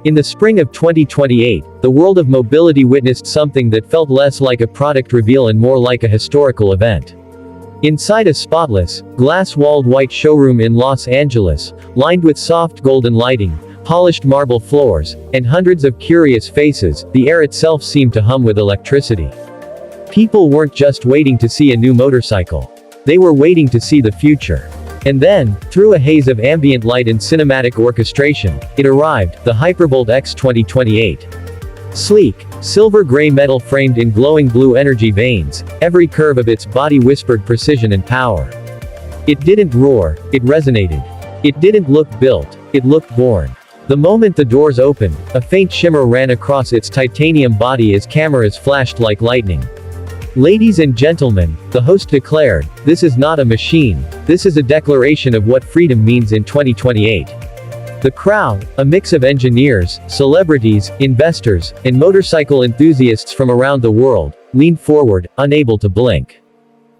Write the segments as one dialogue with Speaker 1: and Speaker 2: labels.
Speaker 1: In the spring of 2028, the world of mobility witnessed something that felt less like a product reveal and more like a historical event. Inside a spotless, glass-walled white showroom in Los Angeles, lined with soft golden lighting, polished marble floors, and hundreds of curious faces, the air itself seemed to hum with electricity. People weren't just waiting to see a new motorcycle. They were waiting to see the future. And then, through a haze of ambient light and cinematic orchestration, it arrived, the HyperVOLT X 2028. Sleek, silver-gray metal framed in glowing blue energy veins, every curve of its body whispered precision and power. It didn't roar, it resonated. It didn't look built, it looked born. The moment the doors opened, a faint shimmer ran across its titanium body as cameras flashed like lightning. "Ladies and gentlemen," the host declared, "this is not a machine, this is a declaration of what freedom means in 2028. The crowd, a mix of engineers, celebrities, investors, and motorcycle enthusiasts from around the world, leaned forward, unable to blink.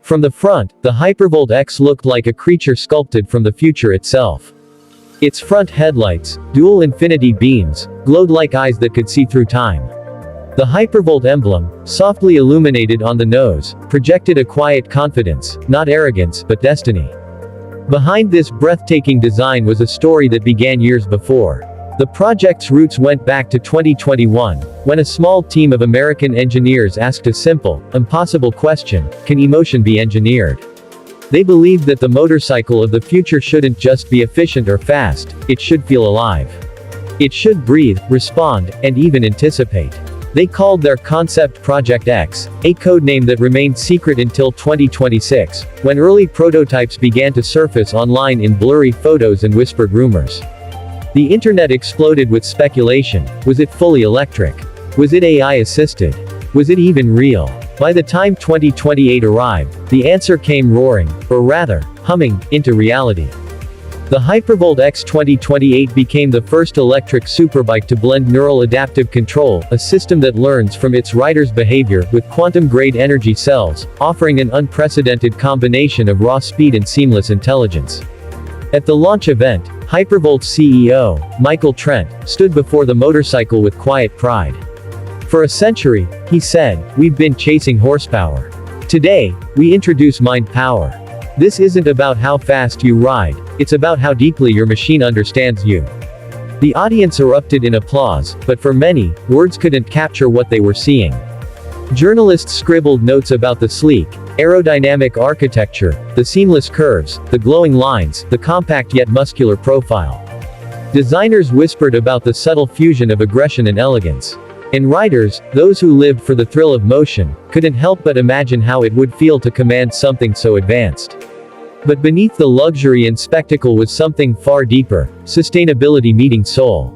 Speaker 1: From the front, the HyperVOLT X looked like a creature sculpted from the future itself. Its front headlights, dual infinity beams, glowed like eyes that could see through time. The HyperVOLT emblem, softly illuminated on the nose, projected a quiet confidence, not arrogance, but destiny. Behind this breathtaking design was a story that began years before. The project's roots went back to 2021, when a small team of American engineers asked a simple, impossible question: can emotion be engineered? They believed that the motorcycle of the future shouldn't just be efficient or fast, it should feel alive. It should breathe, respond, and even anticipate. They called their concept Project X, a codename that remained secret until 2026, when early prototypes began to surface online in blurry photos and whispered rumors. The internet exploded with speculation. Was it fully electric? Was it AI-assisted? Was it even real? By the time 2028 arrived, the answer came roaring, or rather, humming, into reality. The HyperVOLT X 2028 became the first electric superbike to blend neural adaptive control, a system that learns from its rider's behavior, with quantum-grade energy cells, offering an unprecedented combination of raw speed and seamless intelligence. At the launch event, HyperVOLT's CEO, Michael Trent, stood before the motorcycle with quiet pride. "For a century," he said, "we've been chasing horsepower. Today, we introduce mind power. This isn't about how fast you ride, it's about how deeply your machine understands you." The audience erupted in applause, but for many, words couldn't capture what they were seeing. Journalists scribbled notes about the sleek, aerodynamic architecture, the seamless curves, the glowing lines, the compact yet muscular profile. Designers whispered about the subtle fusion of aggression and elegance. And riders, those who lived for the thrill of motion, couldn't help but imagine how it would feel to command something so advanced. But beneath the luxury and spectacle was something far deeper: sustainability meeting soul.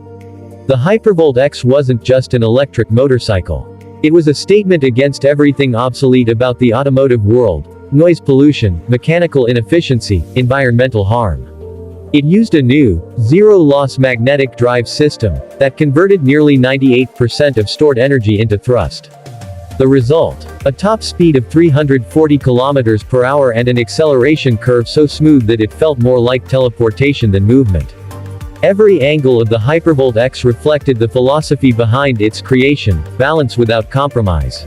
Speaker 1: The HyperVOLT X wasn't just an electric motorcycle. It was a statement against everything obsolete about the automotive world: noise pollution, mechanical inefficiency, environmental harm. It used a new, zero-loss magnetic drive system that converted nearly 98% of stored energy into thrust. The result? A top speed of 340 km per hour and an acceleration curve so smooth that it felt more like teleportation than movement. Every angle of the HyperVOLT X reflected the philosophy behind its creation: balance without compromise.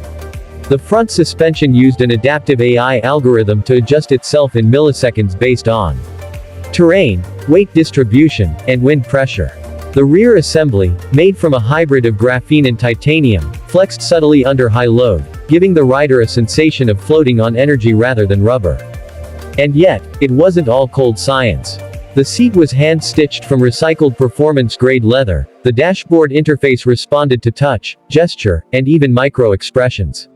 Speaker 1: The front suspension used an adaptive AI algorithm to adjust itself in milliseconds based on terrain, weight distribution, and wind pressure. The rear assembly, made from a hybrid of graphene and titanium, flexed subtly under high load, giving the rider a sensation of floating on energy rather than rubber. And yet, it wasn't all cold science. The seat was hand-stitched from recycled performance-grade leather, the dashboard interface responded to touch, gesture, and even micro-expressions.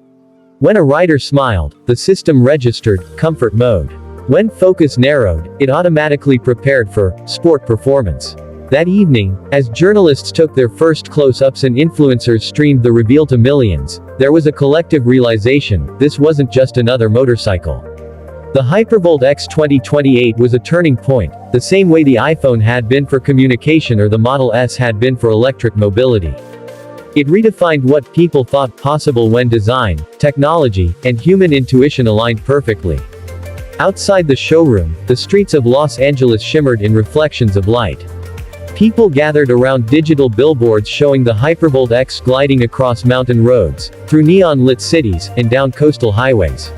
Speaker 1: When a rider smiled, the system registered comfort mode. When focus narrowed, it automatically prepared for sport performance. That evening, as journalists took their first close-ups and influencers streamed the reveal to millions, there was a collective realization: this wasn't just another motorcycle. The HyperVOLT X 2028 was a turning point, the same way the iPhone had been for communication or the Model S had been for electric mobility. It redefined what people thought possible when design, technology, and human intuition aligned perfectly. Outside the showroom, the streets of Los Angeles shimmered in reflections of light. People gathered around digital billboards showing the HyperVOLT X gliding across mountain roads, through neon-lit cities, and down coastal highways.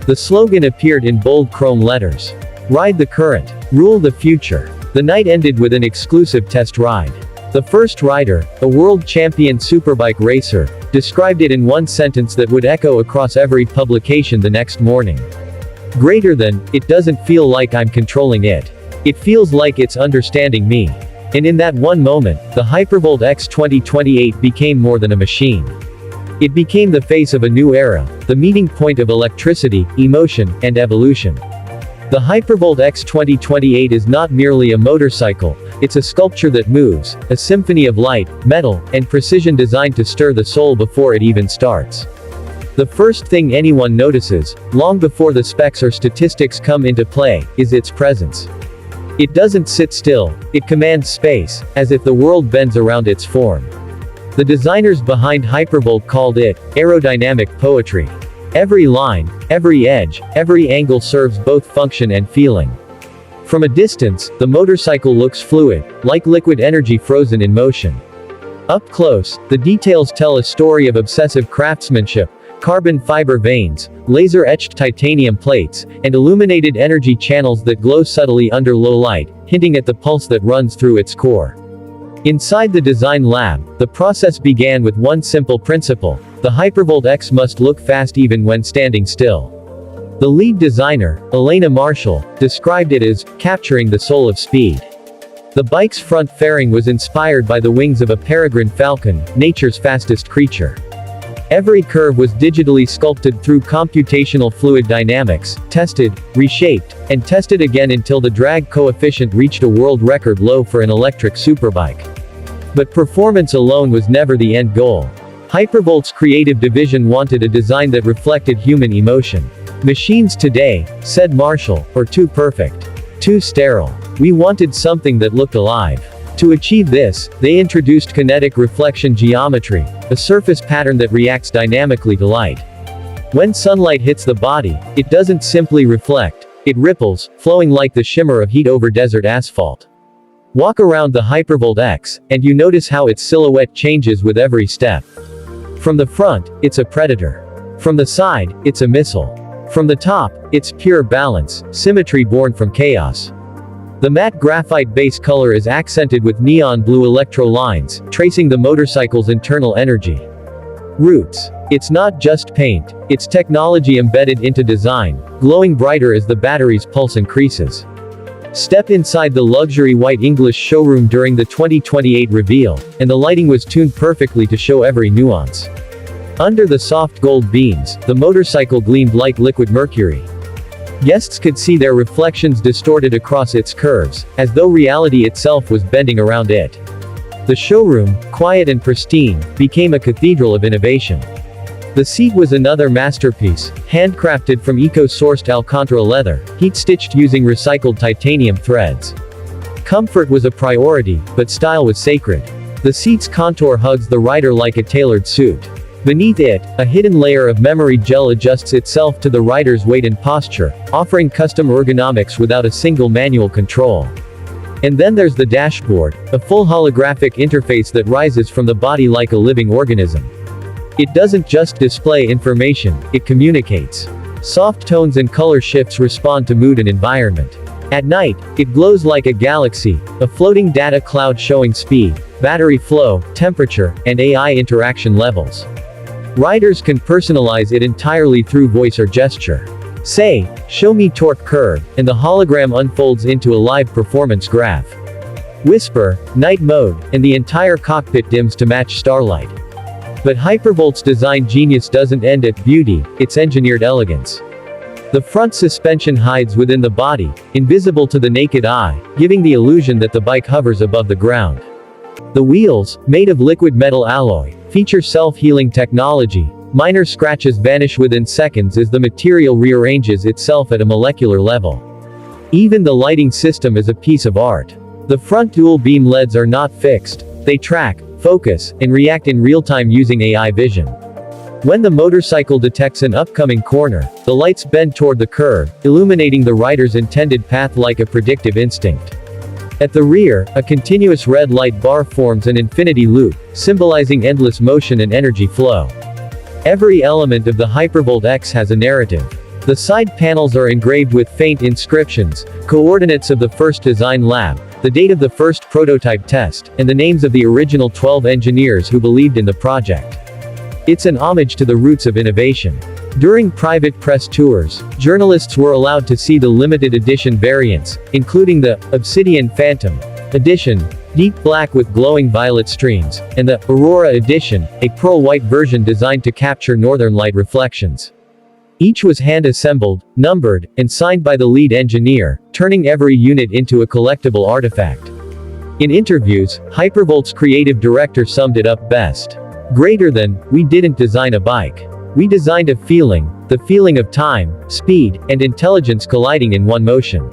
Speaker 1: The slogan appeared in bold chrome letters. Ride the current. Rule the future. The night ended with an exclusive test ride. The first rider, a world champion superbike racer, described it in one sentence that would echo across every publication the next morning. Greater than, it doesn't feel like I'm controlling it. It feels like it's understanding me. And in that one moment, the HyperVOLT X 2028 became more than a machine. It became the face of a new era, the meeting point of electricity, emotion, and evolution. The HyperVOLT X 2028 is not merely a motorcycle, it's a sculpture that moves, a symphony of light, metal, and precision designed to stir the soul before it even starts. The first thing anyone notices, long before the specs or statistics come into play, is its presence. It doesn't sit still, it commands space, as if the world bends around its form. The designers behind HyperVOLT called it aerodynamic poetry. Every line, every edge, every angle serves both function and feeling. From a distance, the motorcycle looks fluid, like liquid energy frozen in motion. Up close, the details tell a story of obsessive craftsmanship, carbon fiber veins, laser-etched titanium plates, and illuminated energy channels that glow subtly under low light, hinting at the pulse that runs through its core. Inside the design lab, the process began with one simple principle: the HyperVOLT X must look fast even when standing still. The lead designer, Elena Marshall, described it as capturing the soul of speed. The bike's front fairing was inspired by the wings of a peregrine falcon, nature's fastest creature. Every curve was digitally sculpted through computational fluid dynamics, tested, reshaped, and tested again until the drag coefficient reached a world record low for an electric superbike. But performance alone was never the end goal. HyperVOLT's creative division wanted a design that reflected human emotion. "Machines today," said Marshall, "are too perfect. Too sterile. We wanted something that looked alive." To achieve this, they introduced kinetic reflection geometry, a surface pattern that reacts dynamically to light. When sunlight hits the body, it doesn't simply reflect, it ripples, flowing like the shimmer of heat over desert asphalt. Walk around the HyperVOLT X, and you notice how its silhouette changes with every step. From the front, it's a predator. From the side, it's a missile. From the top, it's pure balance, symmetry born from chaos. The matte graphite base color is accented with neon blue electro lines, tracing the motorcycle's internal energy. Roots. It's not just paint, it's technology embedded into design, glowing brighter as the battery's pulse increases. Step inside the luxury white English showroom during the 2028 reveal, and the lighting was tuned perfectly to show every nuance. Under the soft gold beams, the motorcycle gleamed like liquid mercury. Guests could see their reflections distorted across its curves, as though reality itself was bending around it. The showroom, quiet and pristine, became a cathedral of innovation. The seat was another masterpiece, handcrafted from eco-sourced Alcantara leather, heat-stitched using recycled titanium threads. Comfort was a priority, but style was sacred. The seat's contour hugs the rider like a tailored suit. Beneath it, a hidden layer of memory gel adjusts itself to the rider's weight and posture, offering custom ergonomics without a single manual control. And then there's the dashboard, a full holographic interface that rises from the body like a living organism. It doesn't just display information, it communicates. Soft tones and color shifts respond to mood and environment. At night, it glows like a galaxy, a floating data cloud showing speed, battery flow, temperature, and AI interaction levels. Riders can personalize it entirely through voice or gesture. Say, "Show me torque curve," and the hologram unfolds into a live performance graph. Whisper, "Night mode," and the entire cockpit dims to match starlight. But HyperVOLT's design genius doesn't end at beauty, it's engineered elegance. The front suspension hides within the body, invisible to the naked eye, giving the illusion that the bike hovers above the ground. The wheels, made of liquid metal alloy, feature self-healing technology. Minor scratches vanish within seconds as the material rearranges itself at a molecular level. Even the lighting system is a piece of art. The front dual-beam LEDs are not fixed. They track, focus, and react in real time using AI vision. When the motorcycle detects an upcoming corner, the lights bend toward the curve, illuminating the rider's intended path like a predictive instinct. At the rear, a continuous red light bar forms an infinity loop, symbolizing endless motion and energy flow. Every element of the HyperVOLT X has a narrative. The side panels are engraved with faint inscriptions, coordinates of the first design lab, the date of the first prototype test, and the names of the original 12 engineers who believed in the project. It's an homage to the roots of innovation. During private press tours, journalists were allowed to see the limited edition variants, including the Obsidian Phantom Edition, deep black with glowing violet streams, and the Aurora Edition, a pearl white version designed to capture northern light reflections. Each was hand-assembled, numbered, and signed by the lead engineer, turning every unit into a collectible artifact. In interviews, HyperVOLT's creative director summed it up best. "Greater than, we didn't design a bike. We designed a feeling, the feeling of time, speed, and intelligence colliding in one motion."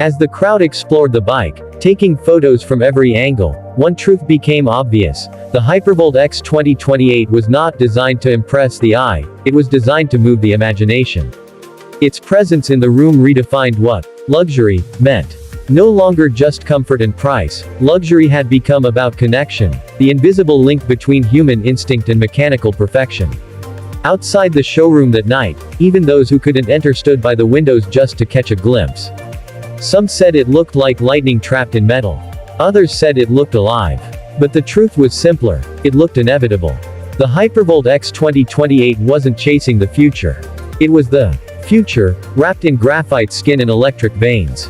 Speaker 1: As the crowd explored the bike, taking photos from every angle, one truth became obvious. The HyperVOLT X 2028 was not designed to impress the eye, it was designed to move the imagination. Its presence in the room redefined what luxury meant. No longer just comfort and price, luxury had become about connection, the invisible link between human instinct and mechanical perfection. Outside the showroom that night, even those who couldn't enter stood by the windows just to catch a glimpse. Some said it looked like lightning trapped in metal. Others said it looked alive. But the truth was simpler, it looked inevitable. The HyperVOLT X 2028 wasn't chasing the future. It was the future, wrapped in graphite skin and electric veins.